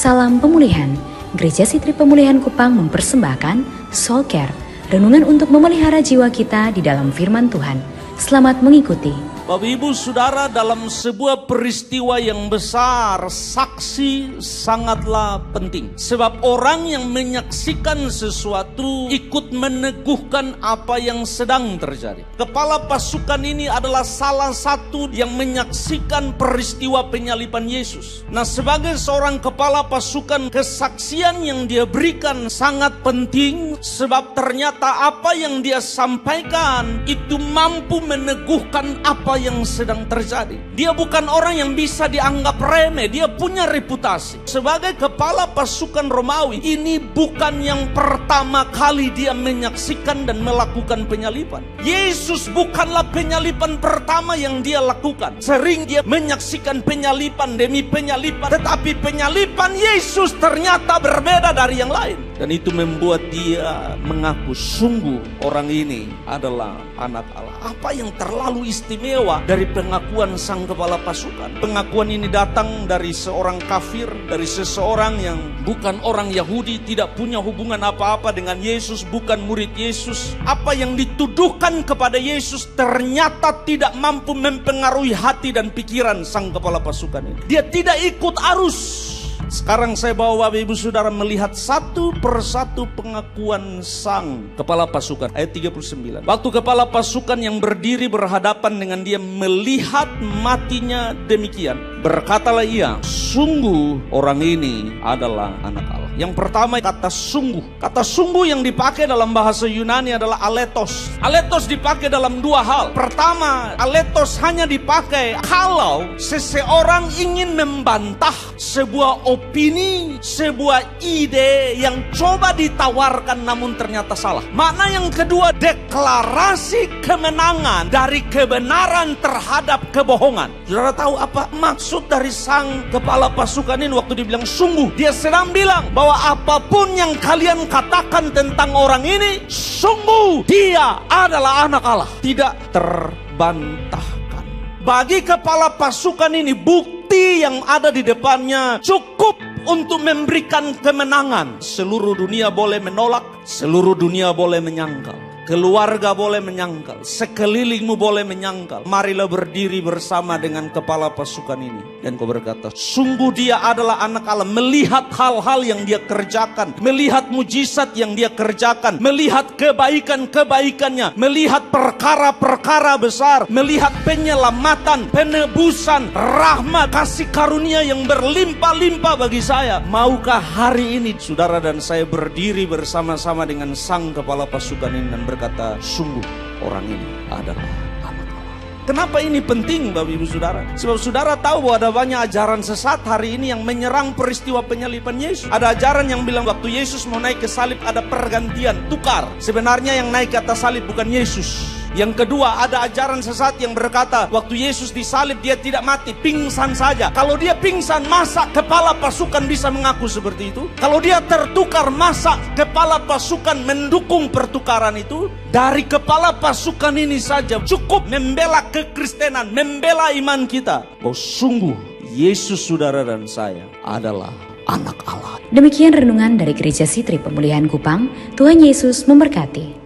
Salam pemulihan. Gereja Sitri Pemulihan Kupang mempersembahkan Soul Care, renungan untuk memelihara jiwa kita di dalam firman Tuhan. Selamat mengikuti. Bapak Ibu Saudara, dalam sebuah peristiwa yang besar, saksi sangatlah penting. Sebab orang yang menyaksikan sesuatu ikut meneguhkan apa yang sedang terjadi. Kepala pasukan ini adalah salah satu yang menyaksikan peristiwa penyaliban Yesus. Nah, sebagai seorang kepala pasukan, kesaksian yang dia berikan sangat penting. Sebab ternyata apa yang dia sampaikan itu mampu meneguhkan apa yang sedang terjadi. Dia bukan orang yang bisa dianggap remeh. Dia punya reputasi sebagai kepala pasukan Romawi. Ini bukan yang pertama kali dia menyaksikan dan melakukan penyaliban. Yesus bukanlah penyaliban pertama yang dia lakukan. Sering dia menyaksikan penyaliban demi penyaliban, tetapi penyaliban Yesus ternyata berbeda dari yang lain. Dan itu membuat dia mengaku sungguh orang ini adalah anak Allah. Apa yang terlalu istimewa dari pengakuan sang kepala pasukan? Pengakuan ini datang dari seorang kafir, dari seseorang yang bukan orang Yahudi, tidak punya hubungan apa-apa dengan Yesus, bukan murid Yesus. Apa yang dituduhkan kepada Yesus ternyata tidak mampu mempengaruhi hati dan pikiran sang kepala pasukan ini. Dia tidak ikut arus. Sekarang saya bawa Bapak Ibu Saudara melihat satu persatu pengakuan sang kepala pasukan. Ayat 39. Waktu kepala pasukan yang berdiri berhadapan dengan dia melihat matinya demikian, berkatalah ia, sungguh orang ini adalah anak Allah. Yang pertama, kata sungguh. Kata sungguh yang dipakai dalam bahasa Yunani adalah aletos. Aletos dipakai dalam dua hal. Pertama, aletos hanya dipakai kalau seseorang ingin membantah sebuah opini, sebuah ide yang coba ditawarkan namun ternyata salah. Makna yang kedua, deklarasi kemenangan dari kebenaran terhadap kebohongan. Saudara tahu apa maksud dari sang kepala pasukan ini waktu dibilang sungguh? Dia sedang bilang bahwa apapun yang kalian katakan tentang orang ini, sungguh dia adalah anak Allah. Tidak terbantahkan. Bagi kepala pasukan ini, bukti yang ada di depannya cukup untuk memberikan kemenangan. Seluruh dunia boleh menolak, seluruh dunia boleh menyangkal, keluarga boleh menyangkal, sekelilingmu boleh menyangkal. Marilah berdiri bersama dengan kepala pasukan ini. Dan kau berkata, sungguh dia adalah anak Allah. Melihat hal-hal yang dia kerjakan, melihat mujizat yang dia kerjakan, melihat kebaikan-kebaikannya, melihat perkara-perkara besar, melihat penyelamatan, penebusan, rahmat, kasih karunia yang berlimpah-limpah bagi saya. Maukah hari ini saudara dan saya berdiri bersama-sama dengan sang kepala pasukan ini dan berkata, sungguh orang ini adalah anak Allah. Kenapa ini penting Bapak Ibu Saudara? Sebab saudara tahu bahwa ada banyak ajaran sesat hari ini yang menyerang peristiwa penyaliban Yesus. Ada ajaran yang bilang waktu Yesus mau naik ke salib ada pergantian, tukar. Sebenarnya yang naik ke atas salib bukan Yesus. Yang kedua, ada ajaran sesat yang berkata waktu Yesus disalib dia tidak mati, pingsan saja. Kalau dia pingsan, masa kepala pasukan bisa mengaku seperti itu? Kalau dia tertukar, masa kepala pasukan mendukung pertukaran itu? Dari kepala pasukan ini saja cukup membela kekristenan, membela iman kita. Oh sungguh Yesus saudara dan saya adalah anak Allah. Demikian renungan dari Gereja Sitri Pemulihan Kupang. Tuhan Yesus memberkati.